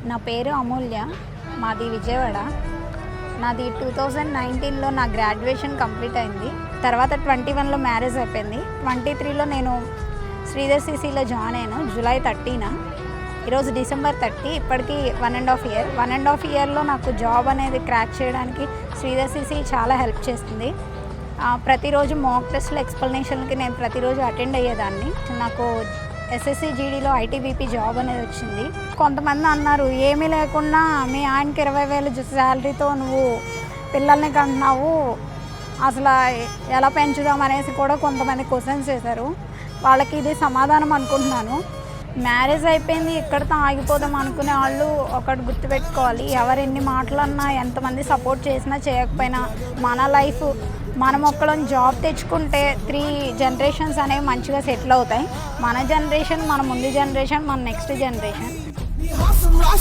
నా పేరు అమూల్య, మాది విజయవాడ. నాది 2019లో నా గ్రాడ్యుయేషన్ కంప్లీట్ అయింది. తర్వాత 21లో మ్యారేజ్ అయిపోయింది. 23లో నేను శ్రీధర్ సిసిలో జాయిన్ అయ్యాను జూలై 30న. ఈరోజు డిసెంబర్ 30. ఇప్పటికీ 1.5 ఇయర్. 1.5 ఇయర్లో నాకు జాబ్ అనేది క్రాక్ చేయడానికి శ్రీధర్ సిసి చాలా హెల్ప్ చేస్తుంది. ప్రతిరోజు మాక్ టెస్ట్లు ఎక్స్ప్లెనేషన్కి నేను ప్రతిరోజు అటెండ్ అయ్యేదాన్ని. నాకు ఎస్ఎస్సి జీడీలో ఐటీబీపీ జాబ్ అనేది వచ్చింది. కొంతమంది అన్నారు, ఏమీ లేకుండా మీ ఆయనకి 20,000 శాలరీతో నువ్వు పిల్లల్ని కంటున్నావు, అసలు ఎలా పెంచుదాం అనేసి కూడా కొంతమంది క్వశ్చన్స్ చేశారు. వాళ్ళకి ఇది సమాధానం అనుకుంటున్నాను. మ్యారేజ్ అయిపోయింది ఇక్కడితో ఆగిపోదాం అనుకునే వాళ్ళు ఒకటి గుర్తుపెట్టుకోవాలి, ఎవరు ఎన్ని మాటలన్నా ఎంతమంది సపోర్ట్ చేసినా చేయకపోయినా మన లైఫ్ మనం ఒక్కళ్ళని జాబ్ తెచ్చుకుంటే 3 జనరేషన్స్ అనేవి మంచిగా సెటిల్ అవుతాయి. మన జనరేషన్, మన ముందు జనరేషన్, మన నెక్స్ట్ జనరేషన్.